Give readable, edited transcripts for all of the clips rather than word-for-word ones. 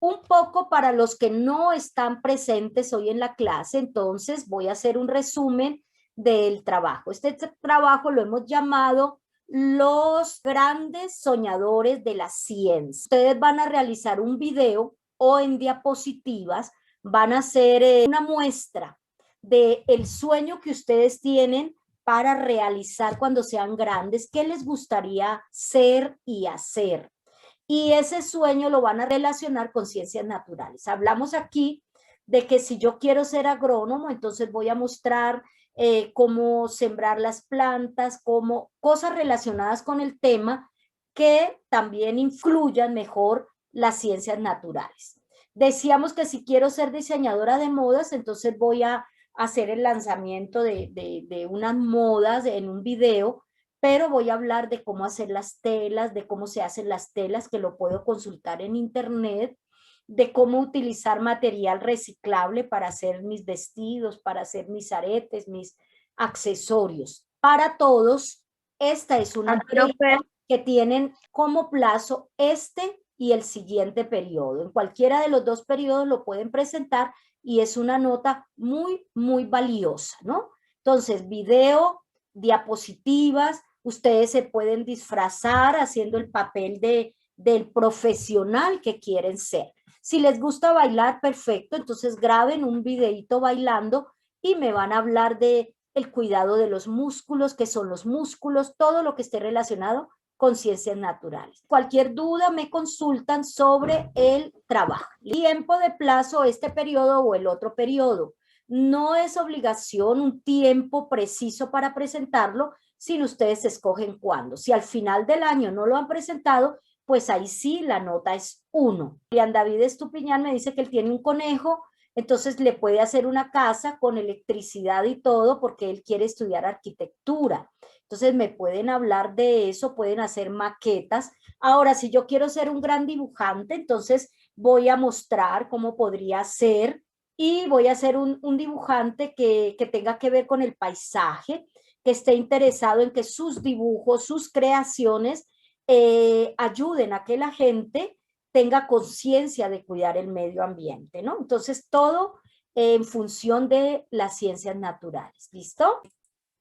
Un poco para los que no están presentes hoy en la clase, entonces voy a hacer un resumen del trabajo. Este trabajo lo hemos llamado los grandes soñadores de la ciencia. Ustedes van a realizar un video o en diapositivas van a hacer una muestra del sueño que ustedes tienen para realizar cuando sean grandes, qué les gustaría ser y hacer. Y ese sueño lo van a relacionar con ciencias naturales. Hablamos aquí de que si yo quiero ser agrónomo, entonces voy a mostrar cómo sembrar las plantas, cómo cosas relacionadas con el tema que también influyan mejor las ciencias naturales. Decíamos que si quiero ser diseñadora de modas, entonces voy a hacer el lanzamiento de unas modas en un video, pero voy a hablar de cómo hacer las telas, de cómo se hacen las telas, que lo puedo consultar en internet, de cómo utilizar material reciclable para hacer mis vestidos, para hacer mis aretes, mis accesorios. Para todos, esta es una tarea que tienen como plazo este y el siguiente periodo. En cualquiera de los dos periodos lo pueden presentar y es una nota muy, muy valiosa, ¿no? Entonces, video, diapositivas, ustedes se pueden disfrazar haciendo el papel del profesional que quieren ser. Si les gusta bailar, perfecto, entonces graben un videito bailando y me van a hablar de el cuidado de los músculos, qué son los músculos, todo lo que esté relacionado con ciencias naturales. Cualquier duda me consultan sobre el trabajo. Tiempo de plazo, este periodo o el otro periodo. No es obligación un tiempo preciso para presentarlo, sino ustedes escogen cuándo. Si al final del año no lo han presentado, pues ahí sí la nota es 1. Julián David Estupiñán me dice que él tiene un conejo, entonces le puede hacer una casa con electricidad y todo porque él quiere estudiar arquitectura. Entonces me pueden hablar de eso, pueden hacer maquetas. Ahora, si yo quiero ser un gran dibujante, entonces voy a mostrar cómo podría ser y voy a ser un dibujante que tenga que ver con el paisaje, que esté interesado en que sus dibujos, sus creaciones ayuden a que la gente tenga conciencia de cuidar el medio ambiente, ¿no? Entonces, todo en función de las ciencias naturales, ¿listo?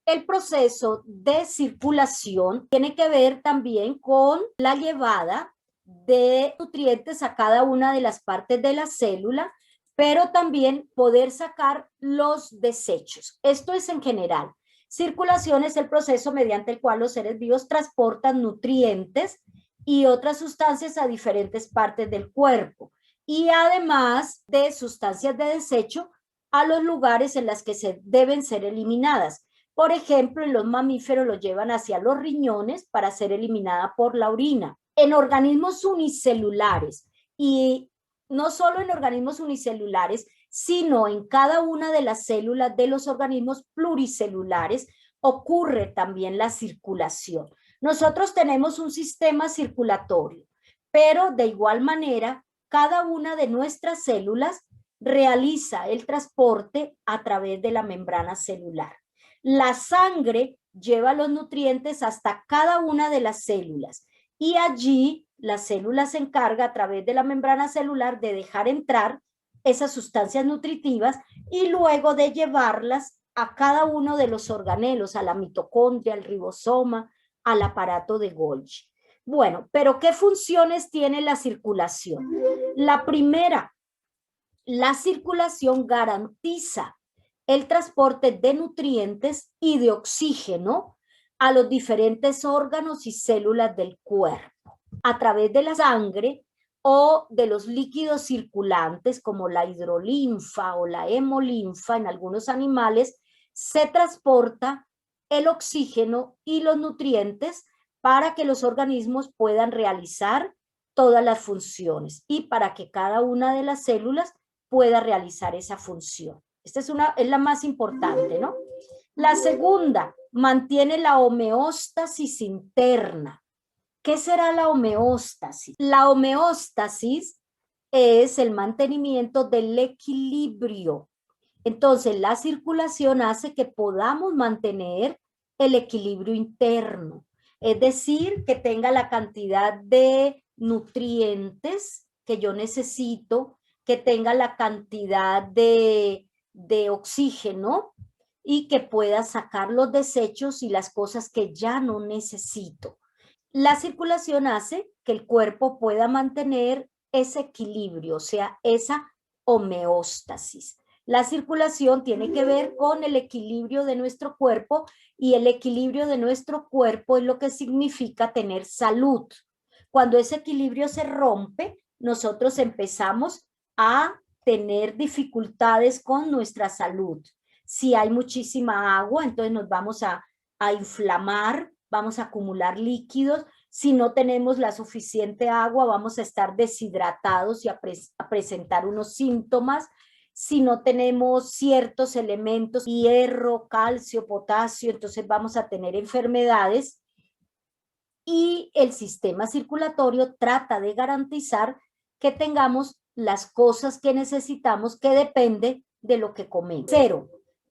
El proceso de circulación tiene que ver también con la llevada de nutrientes a cada una de las partes de la célula, pero también poder sacar los desechos. Esto es en general. Circulación es el proceso mediante el cual los seres vivos transportan nutrientes y otras sustancias a diferentes partes del cuerpo. Y además de sustancias de desecho a los lugares en los que deben ser eliminadas. Por ejemplo, en los mamíferos lo llevan hacia los riñones para ser eliminada por la orina. En organismos unicelulares, y no solo en organismos unicelulares, sino en cada una de las células de los organismos pluricelulares, ocurre también la circulación. Nosotros tenemos un sistema circulatorio, pero de igual manera, cada una de nuestras células realiza el transporte a través de la membrana celular. La sangre lleva los nutrientes hasta cada una de las células y allí la célula se encarga a través de la membrana celular de dejar entrar esas sustancias nutritivas y luego de llevarlas a cada uno de los organelos, a la mitocondria, al ribosoma, al aparato de Golgi. Bueno, pero ¿qué funciones tiene la circulación? La primera, la circulación garantiza el transporte de nutrientes y de oxígeno a los diferentes órganos y células del cuerpo a través de la sangre o de los líquidos circulantes como la hidrolinfa o la hemolinfa en algunos animales. Se transporta el oxígeno y los nutrientes para que los organismos puedan realizar todas las funciones y para que cada una de las células pueda realizar esa función. Esta es la más importante, ¿no? La segunda, mantiene la homeostasis interna. ¿Qué será la homeostasis? La homeostasis es el mantenimiento del equilibrio. Entonces, la circulación hace que podamos mantener el equilibrio interno, es decir, que tenga la cantidad de nutrientes que yo necesito, que tenga la cantidad de oxígeno y que pueda sacar los desechos y las cosas que ya no necesito. La circulación hace que el cuerpo pueda mantener ese equilibrio, o sea, esa homeostasis. La circulación tiene que ver con el equilibrio de nuestro cuerpo y el equilibrio de nuestro cuerpo es lo que significa tener salud. Cuando ese equilibrio se rompe, nosotros empezamos a tener dificultades con nuestra salud. Si hay muchísima agua, entonces nos vamos a inflamar, vamos a acumular líquidos. Si no tenemos la suficiente agua, vamos a estar deshidratados y a presentar unos síntomas. Si no tenemos ciertos elementos, hierro, calcio, potasio, entonces vamos a tener enfermedades. Y el sistema circulatorio trata de garantizar que tengamos las cosas que necesitamos, que depende de lo que comemos. 0.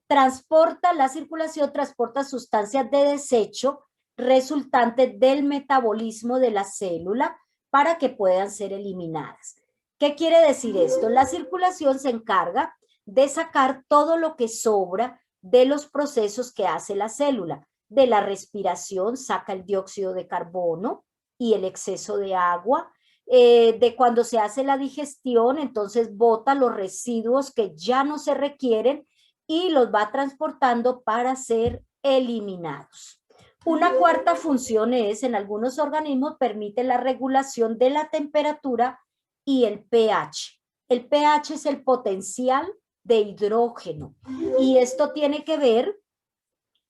La circulación transporta sustancias de desecho resultantes del metabolismo de la célula para que puedan ser eliminadas. ¿Qué quiere decir esto? La circulación se encarga de sacar todo lo que sobra de los procesos que hace la célula. De la respiración saca el dióxido de carbono y el exceso de agua. De cuando se hace la digestión, entonces bota los residuos que ya no se requieren y los va transportando para ser eliminados. Una cuarta función es, en algunos organismos, permite la regulación de la temperatura y el pH. El pH es el potencial de hidrógeno y esto tiene que ver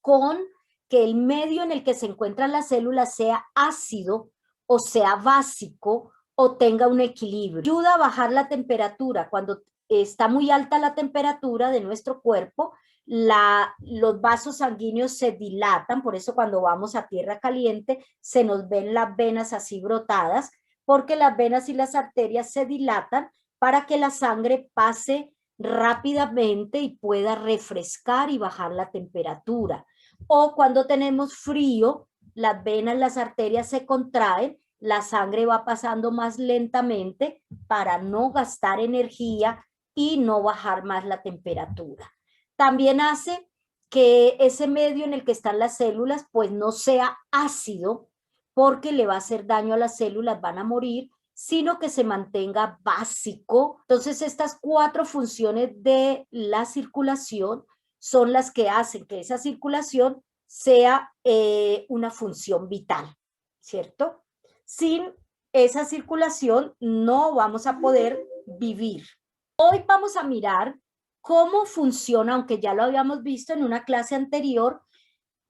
con que el medio en el que se encuentran las células sea ácido o sea básico o tenga un equilibrio. Ayuda a bajar la temperatura. Cuando está muy alta la temperatura de nuestro cuerpo, los vasos sanguíneos se dilatan, por eso cuando vamos a tierra caliente se nos ven las venas así brotadas, porque las venas y las arterias se dilatan para que la sangre pase rápidamente y pueda refrescar y bajar la temperatura. O cuando tenemos frío, las venas, las arterias se contraen, la sangre va pasando más lentamente para no gastar energía y no bajar más la temperatura. También hace que ese medio en el que están las células pues no sea ácido porque le va a hacer daño a las células, van a morir, sino que se mantenga básico. Entonces estas 4 funciones de la circulación son las que hacen que esa circulación sea una función vital, ¿cierto? Sin esa circulación no vamos a poder vivir. Hoy vamos a mirar cómo funciona, aunque ya lo habíamos visto en una clase anterior,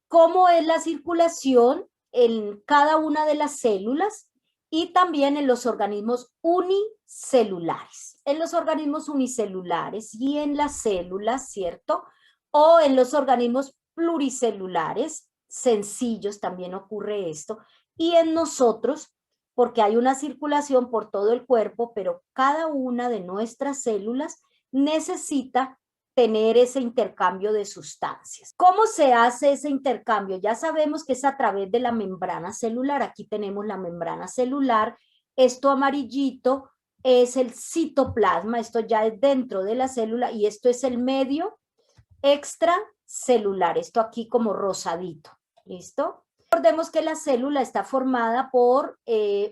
cómo es la circulación en cada una de las células y también en los organismos unicelulares. En los organismos unicelulares y en las células, ¿cierto? O en los organismos pluricelulares, sencillos también ocurre esto. Y en nosotros, porque hay una circulación por todo el cuerpo, pero cada una de nuestras células necesita tener ese intercambio de sustancias. ¿Cómo se hace ese intercambio? Ya sabemos que es a través de la membrana celular. Aquí tenemos la membrana celular. Esto amarillito es el citoplasma. Esto ya es dentro de la célula y esto es el medio extracelular. Esto aquí como rosadito. ¿Listo? Recordemos que la célula está formada por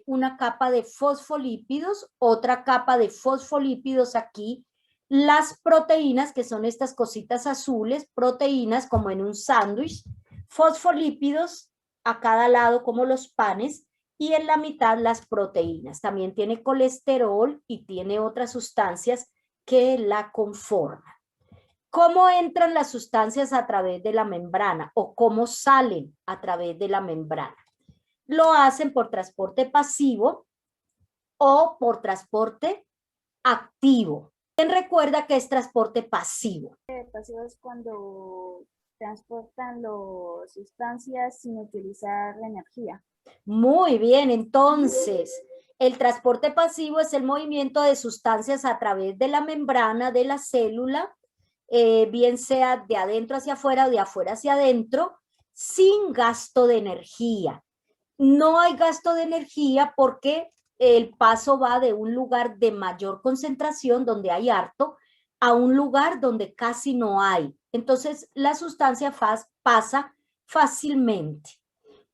una capa de fosfolípidos, otra capa de fosfolípidos aquí, las proteínas, que son estas cositas azules, proteínas como en un sándwich, fosfolípidos a cada lado como los panes y en la mitad las proteínas. También tiene colesterol y tiene otras sustancias que la conforman. ¿Cómo entran las sustancias a través de la membrana o cómo salen a través de la membrana? Lo hacen por transporte pasivo o por transporte activo. ¿Quién recuerda que es transporte pasivo? Pasivo es cuando transportan las sustancias sin utilizar la energía. Muy bien, entonces, el transporte pasivo es el movimiento de sustancias a través de la membrana de la célula, bien sea de adentro hacia afuera o de afuera hacia adentro, sin gasto de energía. No hay gasto de energía porque el paso va de un lugar de mayor concentración, donde hay harto, a un lugar donde casi no hay. Entonces, la sustancia pasa fácilmente.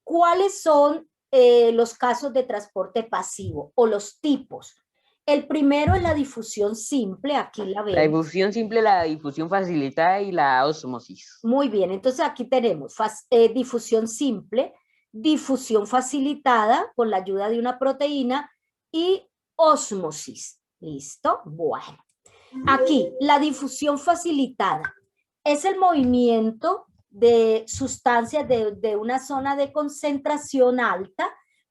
¿Cuáles son los casos de transporte pasivo o los tipos? El primero es la difusión simple, aquí la La vemos. difusión simple, la difusión facilitada y la ósmosis. Muy bien, entonces aquí tenemos difusión simple, difusión facilitada con la ayuda de una proteína y ósmosis. ¿Listo? Bueno, aquí la difusión facilitada es el movimiento de sustancias de una zona de concentración alta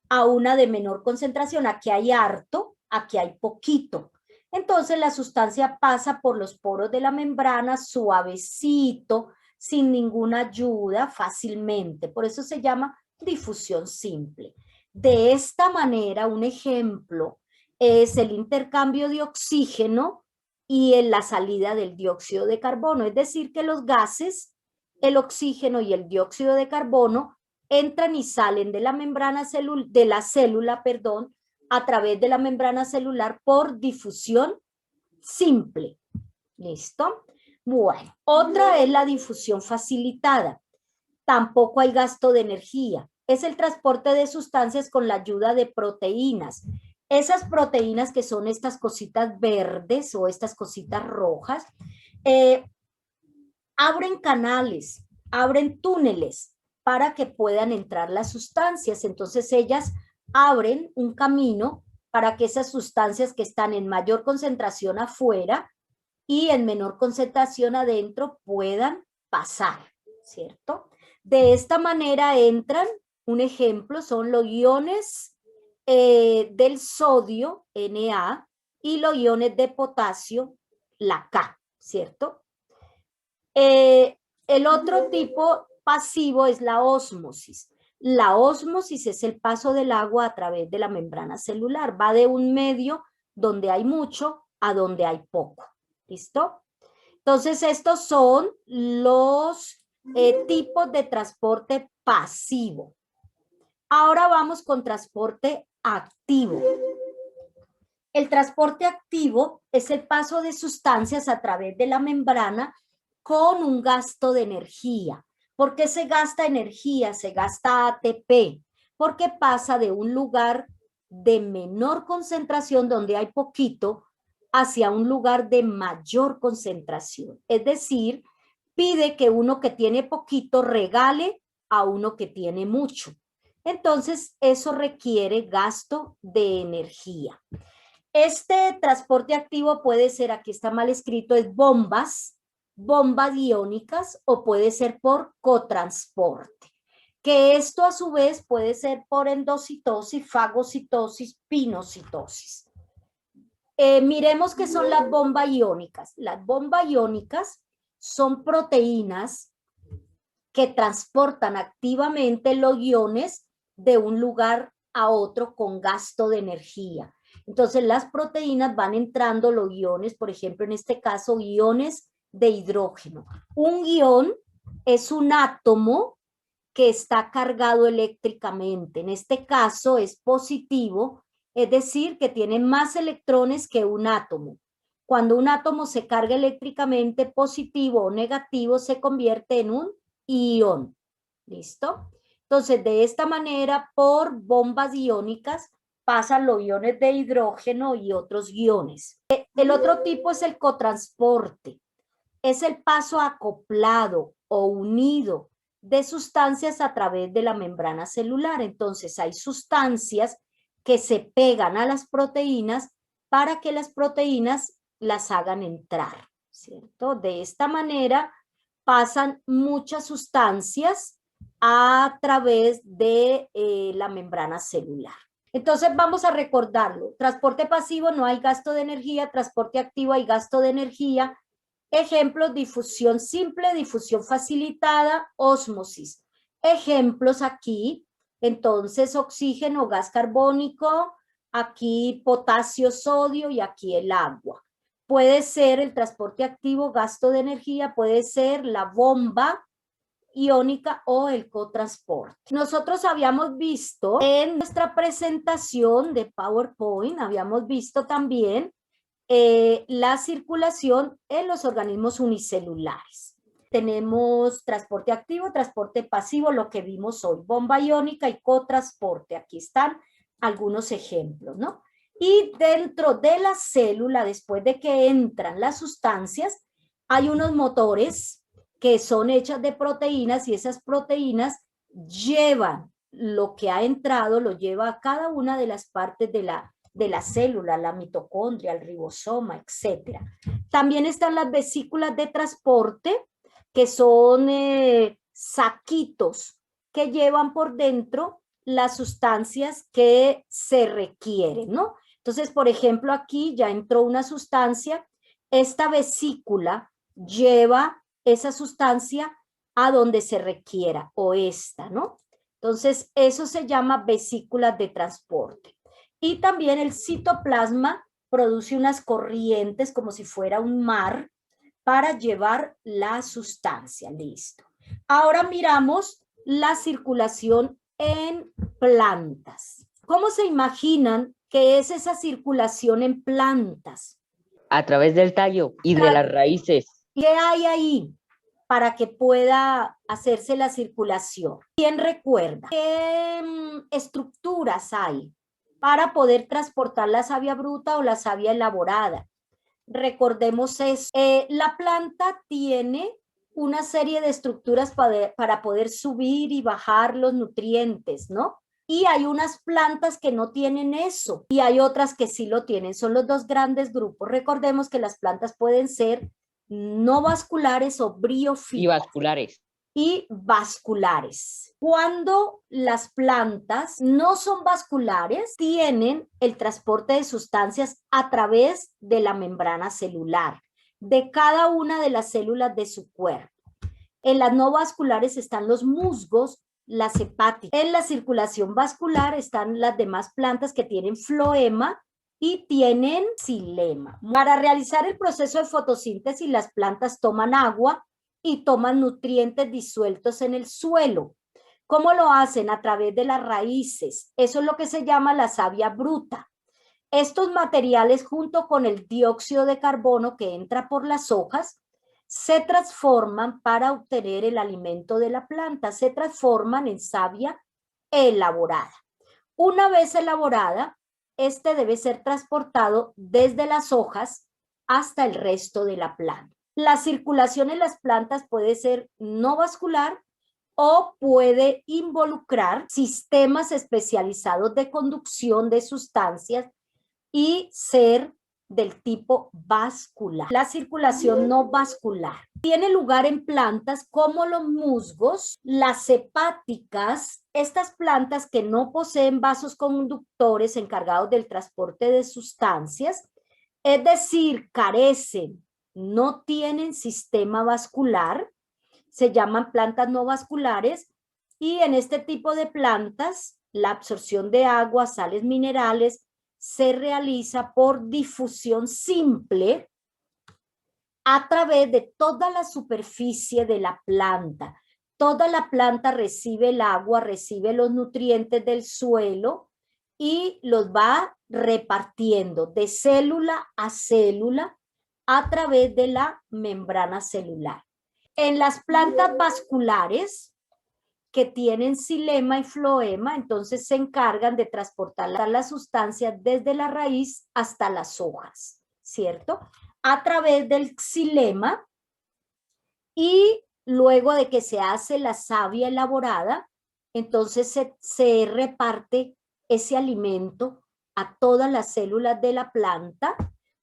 a una de menor concentración. Aquí hay harto, aquí hay poquito. Entonces la sustancia pasa por los poros de la membrana suavecito, sin ninguna ayuda, fácilmente. Por eso se llama difusión simple. De esta manera, un ejemplo es el intercambio de oxígeno y en la salida del dióxido de carbono. Es decir, que los gases, el oxígeno y el dióxido de carbono, entran y salen de la membrana de la célula, perdón, a través de la membrana celular por difusión simple. ¿Listo? Bueno, otra es la difusión facilitada. Tampoco hay gasto de energía. Es el transporte de sustancias con la ayuda de proteínas. Esas proteínas que son estas cositas verdes o estas cositas rojas, abren canales, abren túneles para que puedan entrar las sustancias. Entonces ellas abren un camino para que esas sustancias que están en mayor concentración afuera y en menor concentración adentro puedan pasar, ¿cierto? De esta manera entran, un ejemplo son los iones del sodio, Na, y los iones de potasio, la K, ¿cierto? El otro tipo pasivo es la ósmosis. La ósmosis es el paso del agua a través de la membrana celular. Va de un medio donde hay mucho a donde hay poco. ¿Listo? Entonces, estos son los tipos de transporte pasivo. Ahora vamos con transporte activo. El transporte activo es el paso de sustancias a través de la membrana con un gasto de energía. ¿Por qué se gasta energía? Se gasta ATP, porque pasa de un lugar de menor concentración, donde hay poquito, hacia un lugar de mayor concentración. Es decir, pide que uno que tiene poquito regale a uno que tiene mucho. Entonces, eso requiere gasto de energía. Este transporte activo puede ser, aquí está mal escrito, es bombas iónicas, o puede ser por cotransporte, que esto a su vez puede ser por endocitosis, fagocitosis, pinocitosis. Miremos qué son las bombas iónicas. Las bombas iónicas son proteínas que transportan activamente los iones de un lugar a otro con gasto de energía. Entonces las proteínas van entrando los iones, por ejemplo, en este caso, iones de hidrógeno. Un ion es un átomo que está cargado eléctricamente. En este caso es positivo, es decir, que tiene más electrones que un átomo. Cuando un átomo se carga eléctricamente, positivo o negativo, se convierte en un ion. ¿Listo? Entonces, de esta manera, por bombas iónicas, pasan los iones de hidrógeno y otros iones. El otro tipo es el cotransporte. Es el paso acoplado o unido de sustancias a través de la membrana celular. Entonces, hay sustancias que se pegan a las proteínas para que las proteínas las hagan entrar, ¿cierto? De esta manera pasan muchas sustancias a través de la membrana celular. Entonces vamos a recordarlo. Transporte pasivo no hay gasto de energía, transporte activo hay gasto de energía. Ejemplos: difusión simple, difusión facilitada, ósmosis. Ejemplos aquí, entonces oxígeno, gas carbónico, aquí potasio, sodio y aquí el agua. Puede ser el transporte activo, gasto de energía, puede ser la bomba iónica o el cotransporte. Nosotros habíamos visto en nuestra presentación de PowerPoint, habíamos visto también la circulación en los organismos unicelulares. Tenemos transporte activo, transporte pasivo, lo que vimos hoy, bomba iónica y cotransporte. Aquí están algunos ejemplos, ¿no? Y dentro de la célula, después de que entran las sustancias, hay unos motores que son hechas de proteínas y esas proteínas llevan lo que ha entrado, lo lleva a cada una de las partes de la célula, la mitocondria, el ribosoma, etc. También están las vesículas de transporte, que son saquitos que llevan por dentro las sustancias que se requieren, ¿no? Entonces, por ejemplo, aquí ya entró una sustancia, esta vesícula lleva esa sustancia a donde se requiera, o esta, ¿no? Entonces, eso se llama vesículas de transporte. Y también el citoplasma produce unas corrientes como si fuera un mar para llevar la sustancia. Listo. Ahora miramos la circulación en plantas. ¿Cómo se imaginan que es esa circulación en plantas? A través del tallo y de las raíces. ¿Qué hay ahí para que pueda hacerse la circulación? ¿Quién recuerda? ¿Qué estructuras hay para poder transportar la savia bruta o la savia elaborada? Recordemos eso. La planta tiene una serie de estructuras para poder subir y bajar los nutrientes, ¿no? Y hay unas plantas que no tienen eso y hay otras que sí lo tienen. Son los dos grandes grupos. Recordemos que las plantas pueden ser no vasculares o briófitas. Y vasculares. Y vasculares. Cuando las plantas no son vasculares, tienen el transporte de sustancias a través de la membrana celular, de cada una de las células de su cuerpo. En las no vasculares están los musgos, las hepáticas. En la circulación vascular están las demás plantas que tienen floema y tienen xilema. Para realizar el proceso de fotosíntesis, las plantas toman agua y toman nutrientes disueltos en el suelo. ¿Cómo lo hacen? A través de las raíces. Eso es lo que se llama la savia bruta. Estos materiales, junto con el dióxido de carbono que entra por las hojas, se transforman para obtener el alimento de la planta, se transforman en savia elaborada. Una vez elaborada, este debe ser transportado desde las hojas hasta el resto de la planta. La circulación en las plantas puede ser no vascular o puede involucrar sistemas especializados de conducción de sustancias y ser del tipo vascular. La circulación no vascular tiene lugar en plantas como los musgos, las hepáticas, estas plantas que no poseen vasos conductores encargados del transporte de sustancias, es decir, carecen, no tienen sistema vascular, se llaman plantas no vasculares, y en este tipo de plantas la absorción de agua, sales minerales, se realiza por difusión simple a través de toda la superficie de la planta. Toda la planta recibe el agua, recibe los nutrientes del suelo y los va repartiendo de célula a célula a través de la membrana celular. En las plantas vasculares que tienen xilema y floema, entonces se encargan de transportar la sustancia desde la raíz hasta las hojas, ¿cierto? A través del xilema, y luego de que se hace la savia elaborada, entonces se reparte ese alimento a todas las células de la planta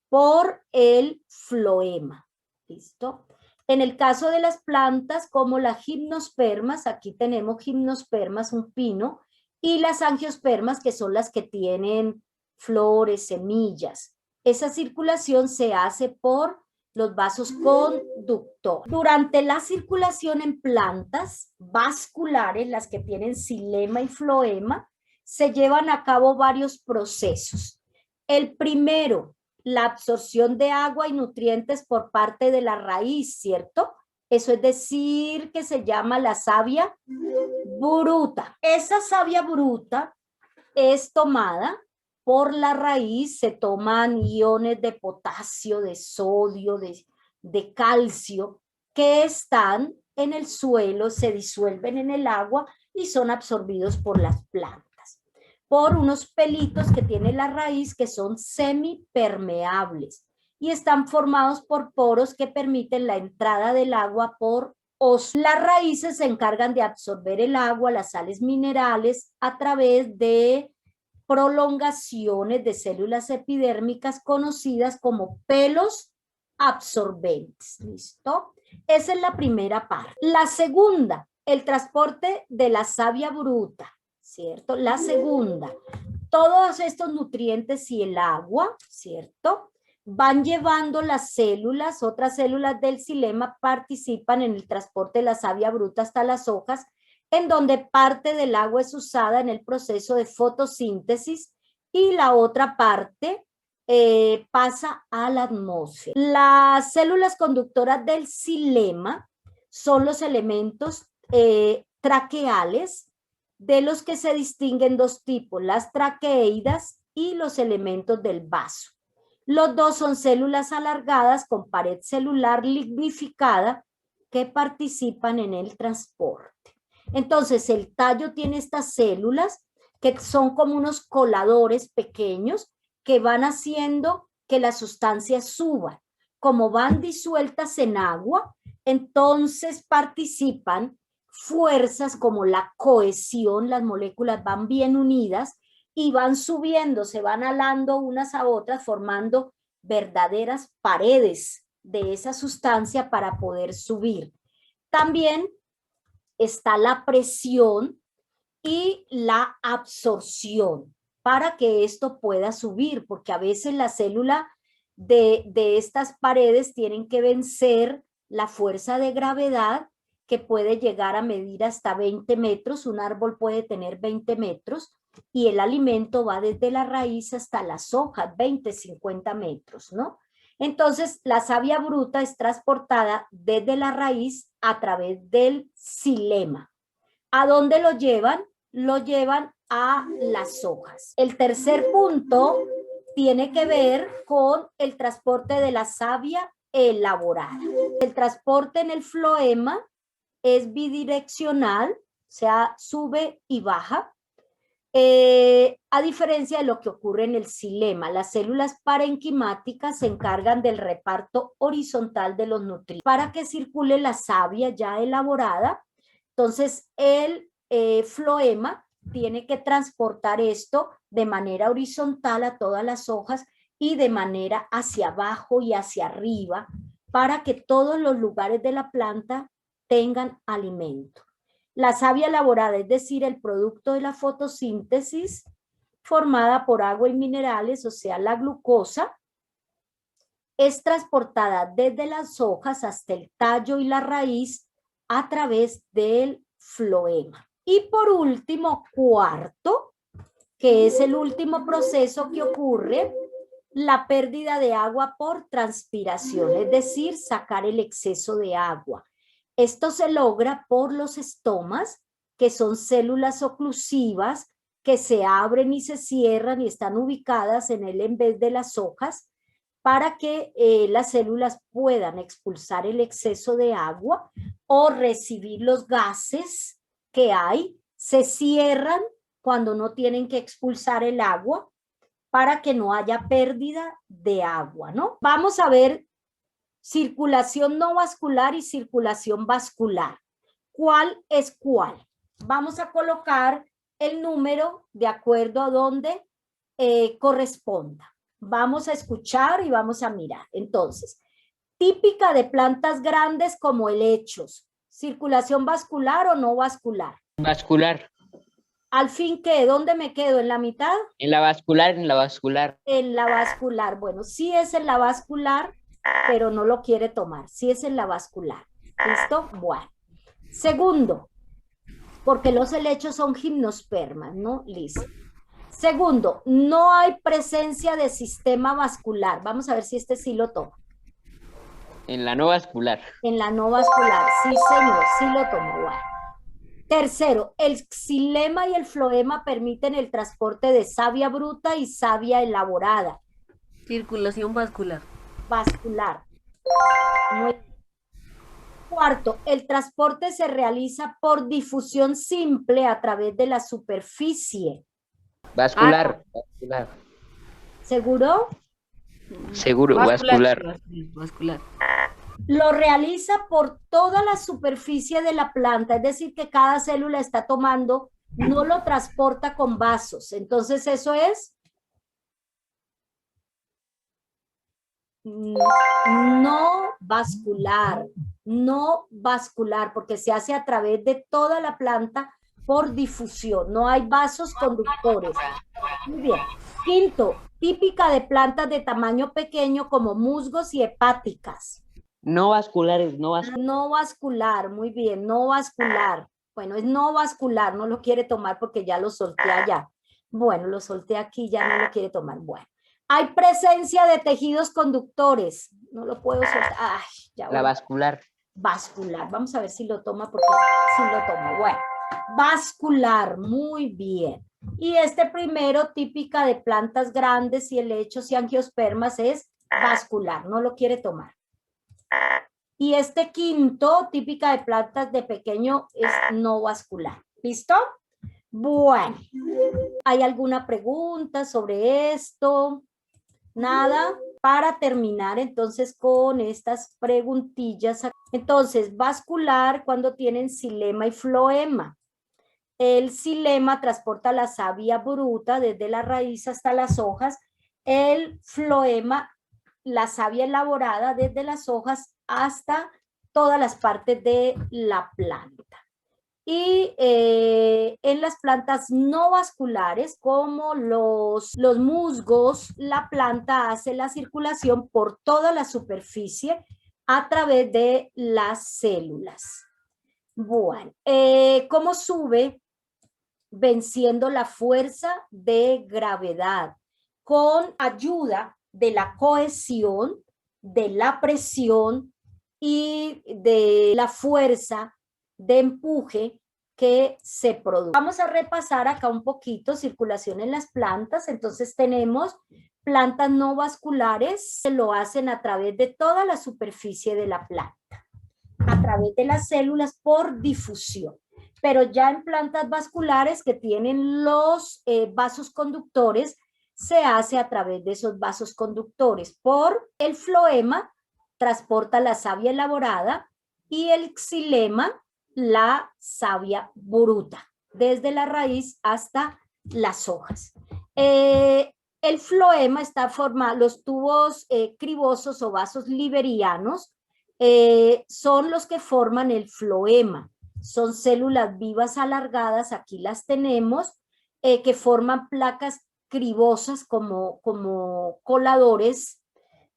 por el floema, ¿listo? En el caso de las plantas como las gimnospermas, aquí tenemos gimnospermas, un pino, y las angiospermas, que son las que tienen flores, semillas. Esa circulación se hace por los vasos conductores. Durante la circulación en plantas vasculares, las que tienen xilema y floema, se llevan a cabo varios procesos. El primero, la absorción de agua y nutrientes por parte de la raíz, ¿cierto? Eso es decir, que se llama la savia bruta. Esa savia bruta es tomada por la raíz, se toman iones de potasio, de sodio, de calcio, que están en el suelo, se disuelven en el agua y son absorbidos por las plantas, por unos pelitos que tiene la raíz que son semipermeables y están formados por poros que permiten la entrada del agua por osmosis. Las raíces se encargan de absorber el agua, las sales minerales, a través de prolongaciones de células epidérmicas conocidas como pelos absorbentes. ¿Listo? Esa es la primera parte. La segunda, el transporte de la savia bruta, ¿cierto? La segunda, todos estos nutrientes y el agua, ¿cierto?, van llevando las células, otras células del xilema participan en el transporte de la savia bruta hasta las hojas, en donde parte del agua es usada en el proceso de fotosíntesis y la otra parte pasa a la atmósfera. Las células conductoras del xilema son los elementos traqueales, de los que se distinguen dos tipos, las traqueídas y los elementos del vaso. Los dos son células alargadas con pared celular lignificada que participan en el transporte. Entonces, el tallo tiene estas células que son como unos coladores pequeños que van haciendo que las sustancias suban. Como van disueltas en agua, entonces participan fuerzas como la cohesión, las moléculas van bien unidas y van subiendo, se van alando unas a otras, formando verdaderas paredes de esa sustancia para poder subir. También está la presión y la absorción para que esto pueda subir, porque a veces la célula de estas paredes tienen que vencer la fuerza de gravedad que puede llegar a medir hasta 20 metros, un árbol puede tener 20 metros, y el alimento va desde la raíz hasta las hojas, 20, 50 metros, ¿no? Entonces, la savia bruta es transportada desde la raíz a través del xilema. ¿A dónde lo llevan? Lo llevan a las hojas. El tercer punto tiene que ver con el transporte de la savia elaborada. El transporte en el floema es bidireccional, o sea, sube y baja. A diferencia de lo que ocurre en el xilema, las células parenquimáticas se encargan del reparto horizontal de los nutrientes para que circule la savia ya elaborada. Entonces, el floema tiene que transportar esto de manera horizontal a todas las hojas y de manera hacia abajo y hacia arriba para que todos los lugares de la planta tengan alimento. La savia elaborada, es decir, el producto de la fotosíntesis formada por agua y minerales, o sea, la glucosa, es transportada desde las hojas hasta el tallo y la raíz a través del floema. Y por último, cuarto, que es el último proceso que ocurre, la pérdida de agua por transpiración, es decir, sacar el exceso de agua. Esto se logra por los estomas, que son células oclusivas que se abren y se cierran y están ubicadas en el en vez de las hojas para que las células puedan expulsar el exceso de agua o recibir los gases que hay. Se cierran cuando no tienen que expulsar el agua para que no haya pérdida de agua, ¿no? Vamos a ver circulación no vascular y circulación vascular. ¿Cuál es cuál? Vamos a colocar el número de acuerdo a donde corresponda. Vamos a escuchar y vamos a mirar. Entonces, típica de plantas grandes como helechos, ¿circulación vascular o no vascular? Vascular. Al fin, ¿qué? ¿Dónde me quedo? ¿En la mitad? En la vascular, en la vascular. En la vascular. Bueno, sí es en la vascular, pero no lo quiere tomar. Sí es en la vascular. ¿Listo? Bueno. Segundo, porque los helechos son gimnospermas, ¿no? Listo. Segundo, no hay presencia de sistema vascular. Vamos a ver si este sí lo toma. En la no vascular. En la no vascular, sí señor, sí lo tomo. Bueno. Tercero, el xilema y el floema permiten el transporte de savia bruta y savia elaborada. Circulación vascular. Vascular. Muy bien. Cuarto, el transporte se realiza por difusión simple a través de la superficie. Vascular. Vascular. ¿Seguro? Seguro, vascular. Vascular. Lo realiza por toda la superficie de la planta, es decir, que cada célula está tomando, no lo transporta con vasos. Entonces, eso es no vascular, porque se hace a través de toda la planta por difusión, no hay vasos conductores. Muy bien. Quinto, típica de plantas de tamaño pequeño como musgos y hepáticas. No vasculares, no vasculares. No vascular, muy bien, no vascular. Bueno, es no vascular, no lo quiere tomar porque ya lo solté allá. Bueno, lo solté aquí, ya no lo quiere tomar. Bueno, hay presencia de tejidos conductores. No lo puedo soltar. Ay, ya La vascular. Vascular. Vamos a ver si lo toma porque sí lo tomo. Bueno, vascular, muy bien. Y este primero, típica de plantas grandes y helechos y angiospermas, es vascular. No lo quiere tomar. Y este quinto, típica de plantas de pequeño, es no vascular. ¿Listo? Bueno, ¿hay alguna pregunta sobre esto? Nada. Para terminar entonces con estas preguntillas. Entonces, vascular cuando tienen xilema y floema. El xilema transporta la savia bruta desde la raíz hasta las hojas. El floema, la savia elaborada desde las hojas hasta todas las partes de la planta. Y en las plantas no vasculares, como los musgos, la planta hace la circulación por toda la superficie a través de las células. Bueno, ¿cómo sube? Venciendo la fuerza de gravedad, con ayuda de la cohesión, de la presión y de la fuerza de empuje que se produce. Vamos a repasar acá un poquito circulación en las plantas. Entonces tenemos plantas no vasculares que lo hacen a través de toda la superficie de la planta, a través de las células por difusión. Pero ya en plantas vasculares que tienen los vasos conductores, se hace a través de esos vasos conductores. Por el floema, transporta la savia elaborada, y el xilema, la savia bruta, desde la raíz hasta las hojas. El floema está formado, los tubos cribosos o vasos liberianos son los que forman el floema. Son células vivas alargadas, aquí las tenemos, que forman placas cribosas como coladores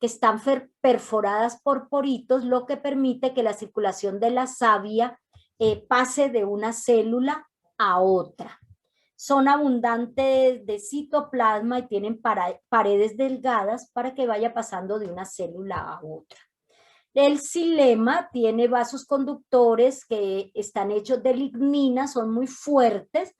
que están perforadas por poritos, lo que permite que la circulación de la savia pase de una célula a otra. Son abundantes de citoplasma y tienen paredes delgadas para que vaya pasando de una célula a otra. El xilema tiene vasos conductores que están hechos de lignina, son muy fuertes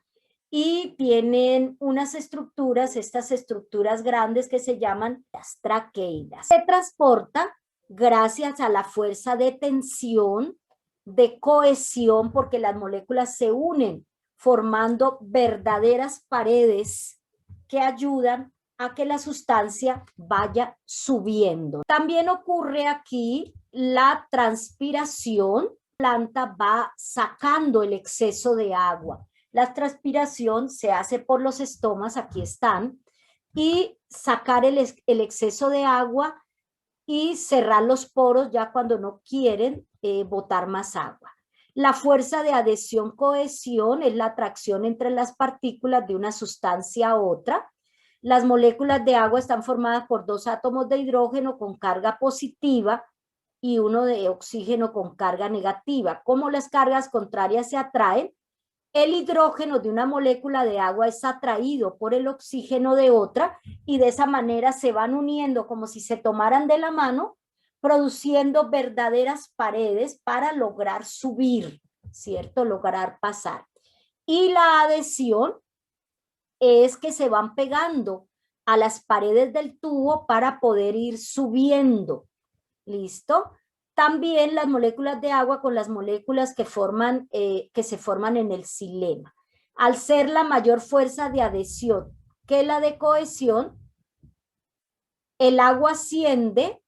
y tienen unas estructuras, estas estructuras grandes que se llaman las traqueidas. Se transporta gracias a la fuerza de tensión, de cohesión, porque las moléculas se unen formando verdaderas paredes que ayudan a que la sustancia vaya subiendo. También ocurre aquí la transpiración. La planta va sacando el exceso de agua. La transpiración se hace por los estomas, aquí están, y sacar el exceso de agua y cerrar los poros ya cuando no quieren botar más agua. La fuerza de adhesión-cohesión es la atracción entre las partículas de una sustancia a otra. Las moléculas de agua están formadas por dos átomos de hidrógeno con carga positiva y uno de oxígeno con carga negativa. Como las cargas contrarias se atraen, el hidrógeno de una molécula de agua es atraído por el oxígeno de otra y de esa manera se van uniendo como si se tomaran de la mano produciendo verdaderas paredes para lograr subir, ¿cierto? Lograr pasar. Y la adhesión es que se van pegando a las paredes del tubo para poder ir subiendo. ¿Listo? También las moléculas de agua con las moléculas que se forman en el xilema. Al ser la mayor fuerza de adhesión que la de cohesión, el agua asciende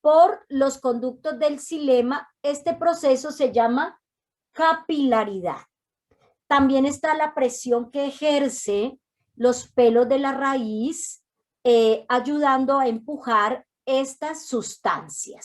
por los conductos del xilema. Este proceso se llama capilaridad. También está la presión que ejerce los pelos de la raíz, ayudando a empujar estas sustancias.